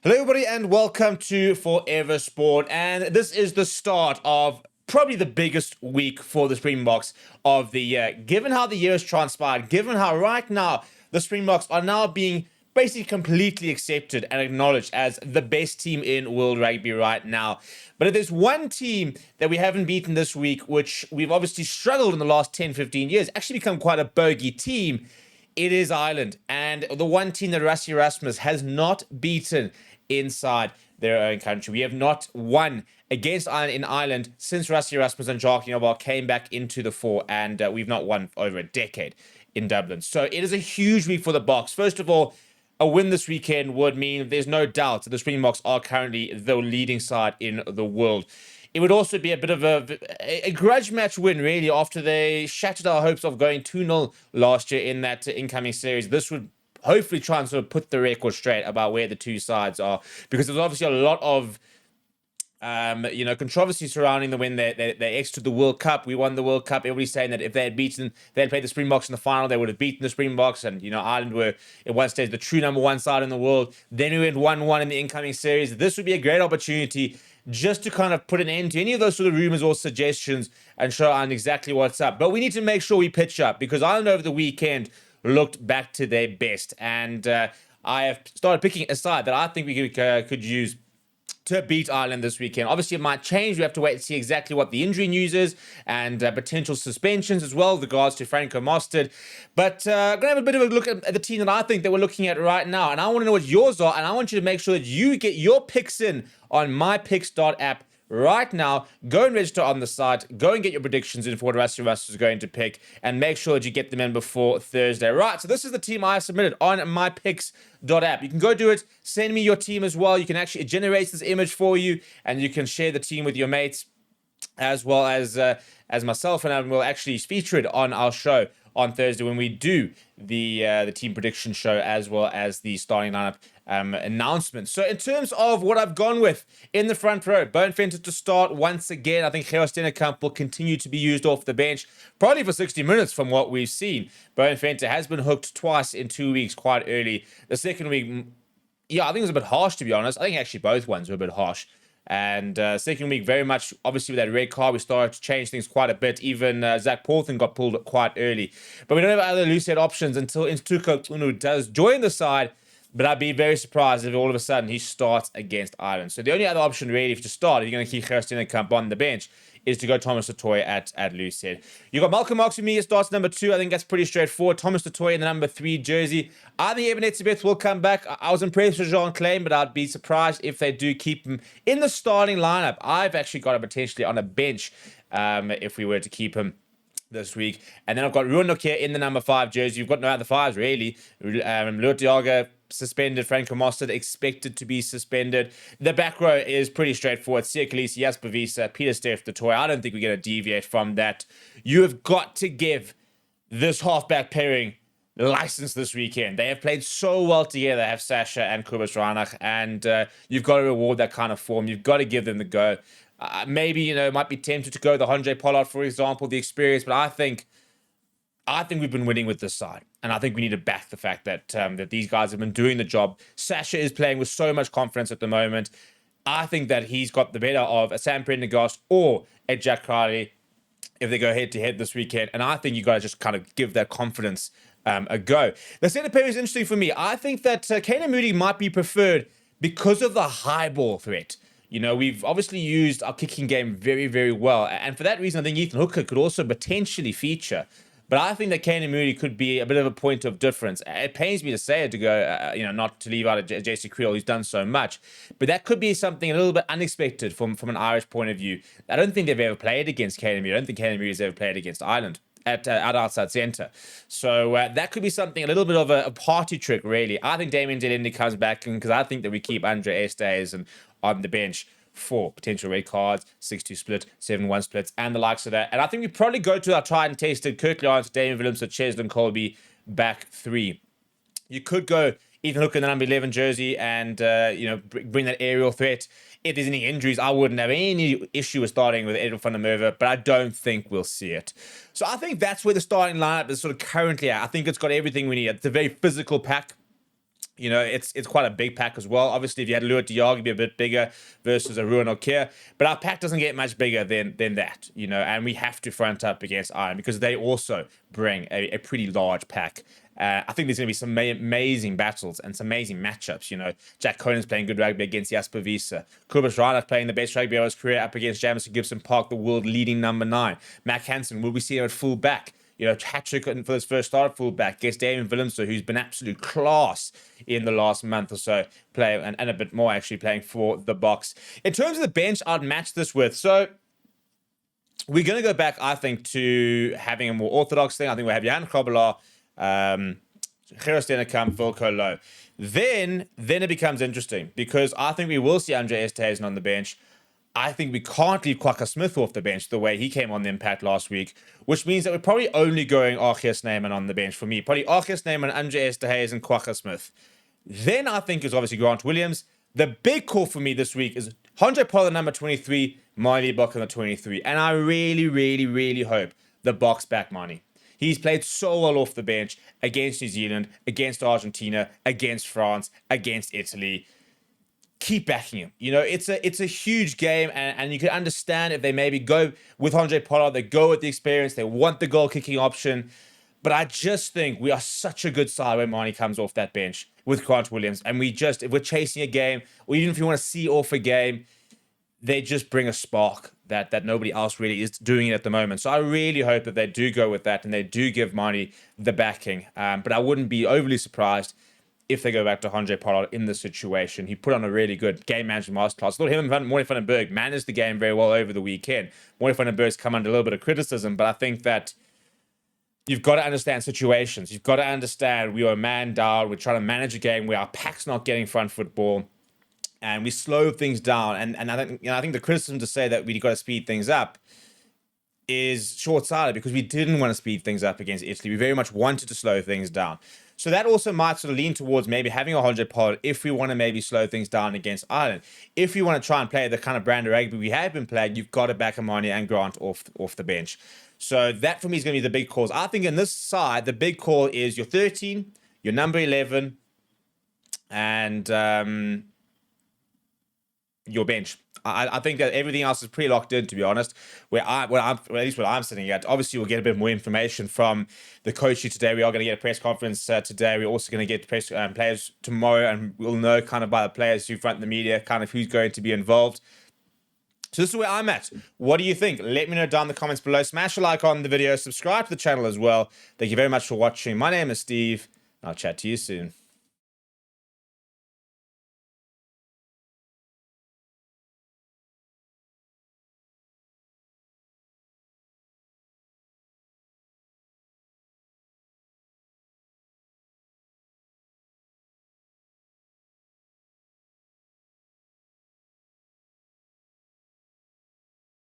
Hello, everybody, and welcome to Forever Sport. And this is the start of probably the biggest week for the Springboks of the year. Given how the year has transpired, given how right now the Springboks are now being basically completely accepted and acknowledged as the best team in World Rugby right now. But if there's one team that we haven't beaten this week, which we've obviously struggled in the last 10, 15 years, actually become quite a bogey team, it is Ireland, and the one team that Rassie has not beaten inside their own country. We have not won against Ireland in Ireland since Rassie and Jacques Noble came back into the fore, and we've not won for over a decade in Dublin. So it is a huge week for the Boks. First of all, a win this weekend would mean there's no doubt that the Springboks are currently the leading side in the world. It would also be a bit of a grudge match win, really, after they shattered our hopes of going 2-0 last year in that incoming series. This would hopefully try and sort of put the record straight about where the two sides are, because there's obviously a lot of controversy surrounding the win. They exited the World Cup. We won the World Cup. Everybody's saying that if they had played the Springboks in the final, they would have beaten the Springboks. And, Ireland were at one stage the true number one side in the world. Then we went 1-1 in the incoming series. This would be a great opportunity just to kind of put an end to any of those sort of rumors or suggestions and show Ireland exactly what's up. But we need to make sure we pitch up, because Ireland over the weekend looked back to their best. And I have started picking a side that I think we could use to beat Ireland this weekend. Obviously, it might change. We have to wait and see exactly what the injury news is and potential suspensions as well with regards to Franco Mostert. But I'm going to have a bit of a look at the team that I think that we're looking at right now. And I want to know what yours are. And I want you to make sure that you get your picks in on mypicks.app right now. Go and register on the site. Go and get your predictions in for what Rassie is going to pick, and make sure that you get them in before Thursday. Right, so this is the team I submitted on mypicks.app. You can go do it. Send me your team as well. You can actually, it generates this image for you, and you can share the team with your mates, as well as myself, and I will actually feature it on our show on Thursday when we do the team prediction show, as well as the starting lineup announcement. So in terms of what I've gone with in the front row, Boonventer to start once again. I think Gerard will continue to be used off the bench, probably for 60 minutes from what we've seen. Boonventer has been hooked twice in 2 weeks quite early. The second week, yeah, I think it was a bit harsh, to be honest. I think actually both ones were a bit harsh. And second week, very much, obviously, with that red card, we started to change things quite a bit. Even Zach Paulton got pulled quite early. But we don't have other loose head options until Intuka does join the side. But I'd be very surprised if all of a sudden he starts against Ireland. So the only other option, really, if you start, if you're going to keep Gerard on the bench, is to go Thomas du Toit at loose head. You got Malcolm Marx with me as starts number 2. I think that's pretty straightforward. Thomas du Toit in the number 3 jersey. I think Eben Etzebeth will come back. I was impressed with Jean Klein, but I'd be surprised if they do keep him in the starting lineup. I've actually got him potentially on a bench if we were to keep him this week. And then I've got Ruan here in the number 5 jersey. You've got no other 5s, really. Loet Diaga suspended. Franco Mostert expected to be suspended. The back row is pretty straightforward. Siya Kolisi, Jasper Wiese, Peter Steph, du Toit. I don't think we're going to deviate from that. You have got to give this halfback pairing license this weekend. They have played so well together, have Sasha and Kobus Reinach, and you've got to reward that kind of form. You've got to give them the go. Maybe, might be tempted to go the Andre Pollard, for example, the experience, but I think we've been winning with this side, and I think we need to back the fact that that these guys have been doing the job. Sasha is playing with so much confidence at the moment. I think that he's got the better of a Sam Prendergast or a Jack Crowley if they go head-to-head this weekend, and I think you got to just kind of give that confidence a go. The centre pair is interesting for me. I think that Kane Moody might be preferred because of the high ball threat. We've obviously used our kicking game very, very well, and for that reason, I think Ethan Hooker could also potentially feature. But I think that Kane Moody could be a bit of a point of difference. It pains me to say it, to go, not to leave out a JC Creel who's done so much. But that could be something a little bit unexpected from an Irish point of view. I don't think they've ever played against Kane Moody. I don't think Kane Moody has ever played against Ireland at outside centre. So that could be something, a little bit of a party trick, really. I think Damien Delinde comes back, because I think that we keep Andre Estes on the bench for potential red cards, 6-2 split, 7-1 splits, and the likes of that. And I think we probably go to our tried and tested Kirk Lyons, Damien Williams, Cheslin Colby, back 3. You could go Ethan Hooker in the number 11 jersey and, bring that aerial threat. If there's any injuries, I wouldn't have any issue with starting with Edwin van der Merwe, but I don't think we'll see it. So I think that's where the starting lineup is sort of currently at. I think it's got everything we need. It's a very physical pack. You know, it's quite a big pack as well. Obviously, if you had Luat Diag, it'd be a bit bigger versus a Ruan Okia. But our pack doesn't get much bigger than that, you know, and we have to front up against Ireland because they also bring a pretty large pack. I think there's going to be some amazing battles and some amazing matchups. You know, Jack Conan's playing good rugby against Jasper Wiese. Kobus Reinach playing the best rugby of his career up against Jamison Gibson Park, the world leading number 9. Mac Hansen, will we see him at full back? You know, hat-trick for his first start at fullback against Damien Willemse, who's been absolute class in the last month or so, and a bit more actually playing for the Boks. In terms of the bench, I'd match this with. So we're going to go back, I think, to having a more orthodox thing. I think we'll have Jan Krobelaar, Gerard Stennekamp, Wilco Louw. Then it becomes interesting because I think we will see Andre Esterhuizen on the bench. I think we can't leave Kwagga Smith off the bench the way he came on the impact last week, which means that we're probably only going Archie Snyman on the bench for me. Probably Archie Snyman, Andre Esterhuizen, and Kwagga Smith. Then I think is obviously Grant Williams. The big call for me this week is Handré Pollard, number 23, Marley Buck on the 23. And I really, really, really hope the Boks back Marnie. He's played so well off the bench against New Zealand, against Argentina, against France, against Italy. Keep backing him. You know, it's a huge game, and you can understand if they maybe go with Handré Pollard, they go with the experience, they want the goal kicking option. But I just think we are such a good side when Marnie comes off that bench with Grant Williams. And if we're chasing a game, or even if you want to see off a game, they just bring a spark that nobody else really is doing it at the moment. So I really hope that they do go with that and they do give Marnie the backing. But I wouldn't be overly surprised if they go back to Handré Pollard in this situation. He put on a really good game management masterclass. I thought him and Morne van den Berg managed the game very well over the weekend. Morne van den Berg's come under a little bit of criticism, but I think that you've got to understand situations. You've got to understand we are a man down. We're trying to manage a game where our pack's not getting front football, and we slow things down. And I think the criticism to say that we got to speed things up is short-sighted because we didn't want to speed things up against Italy. We very much wanted to slow things down. So that also might sort of lean towards maybe having a Handré Pollard if we want to maybe slow things down against Ireland. If you want to try and play the kind of brand of rugby we have been playing, you've got to back Amani and Grant off the bench. So that for me is going to be the big calls. I think in this side, the big call is your 13, your number 11, and your bench. I think that everything else is pretty locked in, to be honest. At least where I'm sitting at. Obviously, we'll get a bit more information from the coach today. We are going to get a press conference today. We're also going to get players tomorrow, and we'll know kind of by the players who front the media, kind of who's going to be involved. So this is where I'm at. What do you think? Let me know down in the comments below. Smash a like on the video. Subscribe to the channel as well. Thank you very much for watching. My name is Steve. I'll chat to you soon.